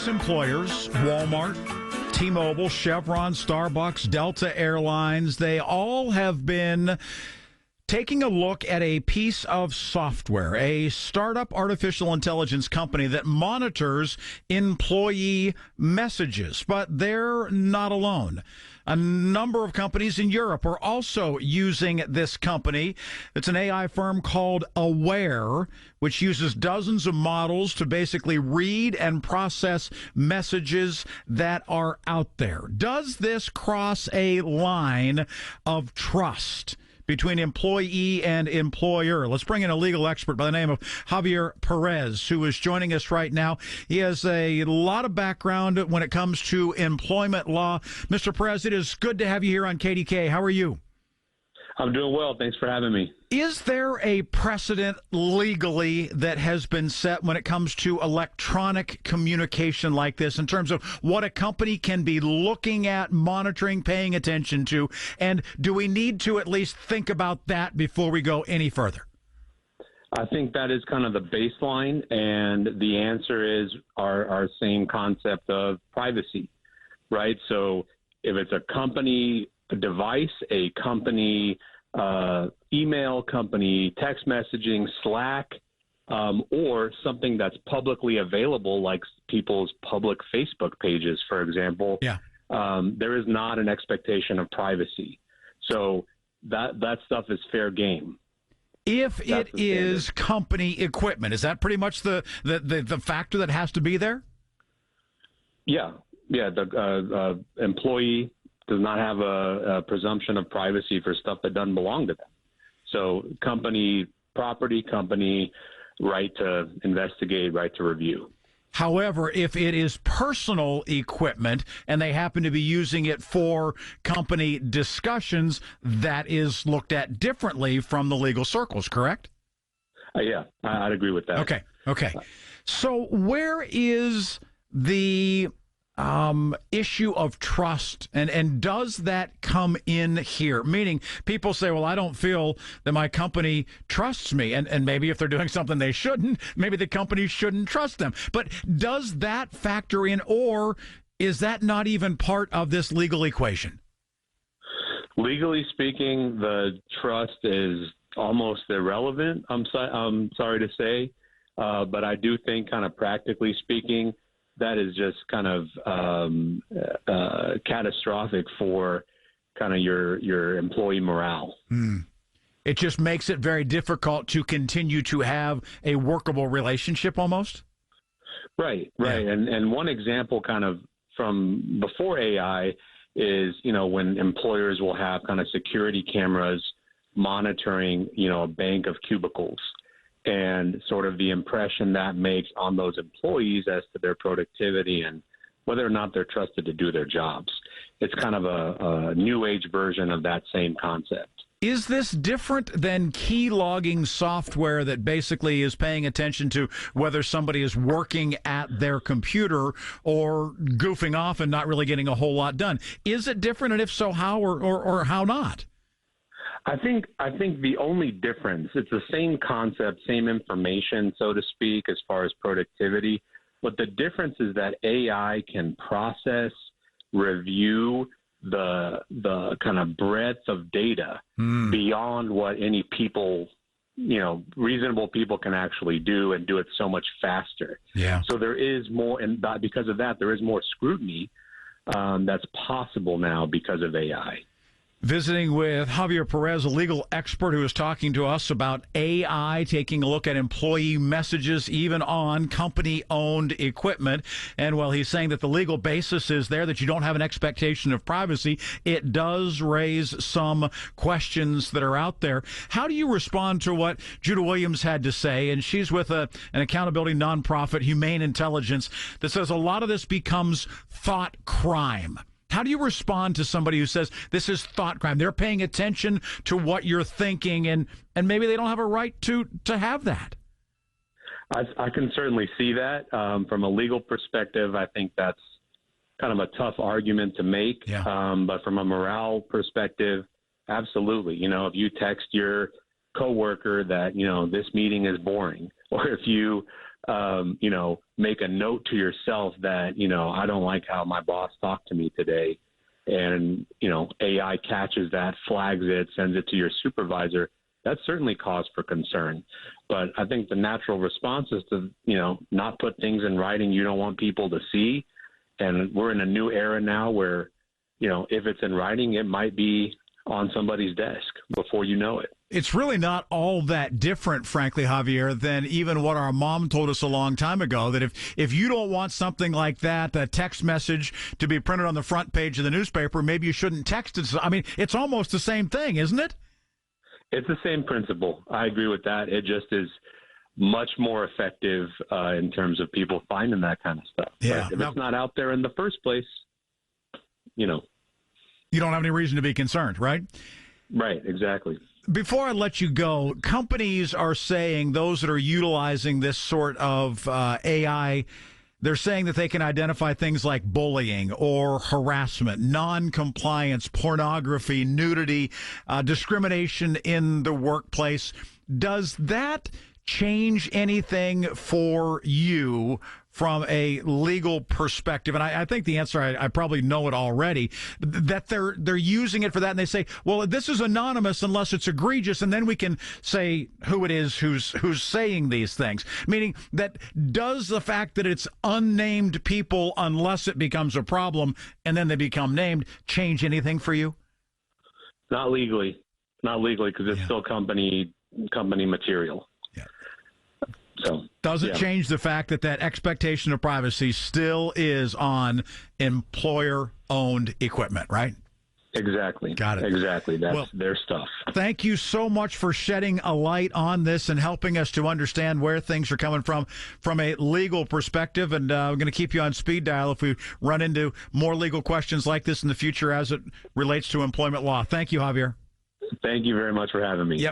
U.S. employers, Walmart, T-Mobile, Chevron, Starbucks, Delta Airlines, they all have been taking a look at a piece of software, a startup artificial intelligence company that monitors employee messages. But they're not alone. A number of companies in Europe are also using this company. It's an AI firm called Aware, which uses dozens of models to basically read and process messages that are out there. Does this cross a line of trust between employee and employer? Let's bring in a legal expert by the name of Javier Pérez, who is joining us right now. He has a lot of background when it comes to employment law. Mr. Pérez, it is good to have you here on KDKA. How are you? I'm doing well. Thanks for having me. Is there a precedent legally that has been set when it comes to electronic communication like this in terms of what a company can be looking at, monitoring, paying attention to? And do we need to at least think about that before we go any further? I think that is kind of the baseline, and the answer is our same concept of privacy, right? So if it's a company device, a company email, company text messaging, Slack, or something that's publicly available, like people's public Facebook pages, for example, there is not an expectation of privacy. So that stuff is fair game. If it is company equipment, is that pretty much the factor that has to be there? Yeah. The employee does not have a presumption of privacy for stuff that doesn't belong to them. So company property, company right to investigate, right to review. However, if it is personal equipment and they happen to be using it for company discussions, that is looked at differently from the legal circles, correct? Yeah, I'd agree with that. Okay. So where is the issue of trust, and does that come in here? Meaning, people say, well, I don't feel that my company trusts me, and maybe if they're doing something they shouldn't, maybe the company shouldn't trust them. But does that factor in, or is that not even part of this legal equation? Legally speaking, the trust is almost irrelevant, I'm sorry to say, but I do think, kind of practically speaking, that is just kind of catastrophic for kind of your employee morale. It just makes it very difficult to continue to have a workable relationship almost? Right. Yeah. And one example kind of from before AI is, when employers will have kind of security cameras monitoring, a bank of cubicles, and sort of the impression that makes on those employees as to their productivity and whether or not they're trusted to do their jobs. It's kind of a new age version of that same concept. Is this different than key logging software that basically is paying attention to whether somebody is working at their computer or goofing off and not really getting a whole lot done? Is it different, and if so, how or how not? I think the only difference, it's the same concept, same information, so to speak, as far as productivity. But the difference is that AI can process, review the kind of breadth of data beyond what any people, reasonable people can actually do, and do it so much faster. Yeah. So there is more, and because of that, there is more scrutiny that's possible now because of AI. Visiting with Javier Pérez, a legal expert who is talking to us about AI, taking a look at employee messages, even on company-owned equipment. And while he's saying that the legal basis is there, that you don't have an expectation of privacy, it does raise some questions that are out there. How do you respond to what Judah Williams had to say? And she's with an accountability nonprofit, Humane Intelligence, that says a lot of this becomes thought crime. How do you respond to somebody who says this is thought crime? They're paying attention to what you're thinking, and maybe they don't have a right to have that. I can certainly see that. From a legal perspective, I think that's kind of a tough argument to make. Yeah. But from a morale perspective, absolutely. If you text your coworker that, this meeting is boring, or if you make a note to yourself that, I don't like how my boss talked to me today. And, AI catches that, flags it, sends it to your supervisor. That's certainly cause for concern. But I think the natural response is to, not put things in writing you don't want people to see. And we're in a new era now where, if it's in writing, it might be on somebody's desk before you know it. It's really not all that different, frankly, Javier, than even what our mom told us a long time ago, that if you don't want something like that, a text message to be printed on the front page of the newspaper, maybe you shouldn't text it. I mean, it's almost the same thing, isn't it? It's the same principle. I agree with that. It just is much more effective in terms of people finding that kind of stuff. Yeah. Right? If it's not out there in the first place, you don't have any reason to be concerned, right? Right, exactly. Before I let you go, companies are saying, those that are utilizing this sort of AI, they're saying that they can identify things like bullying or harassment, non-compliance, pornography, nudity, discrimination in the workplace. Does that change anything for you from a legal perspective? And I think the answer, I probably know it already, that they're using it for that. And they say, well, this is anonymous unless it's egregious. And then we can say who it is who's saying these things. Meaning that, does the fact that it's unnamed people, unless it becomes a problem and then they become named, change anything for you? Not legally, because it's still company material. So, does it change the fact that expectation of privacy still is on employer-owned equipment, right? Exactly. Got it. Exactly. That's their stuff. Thank you so much for shedding a light on this and helping us to understand where things are coming from a legal perspective. And we're going to keep you on speed dial if we run into more legal questions like this in the future as it relates to employment law. Thank you, Javier. Thank you very much for having me. Yep.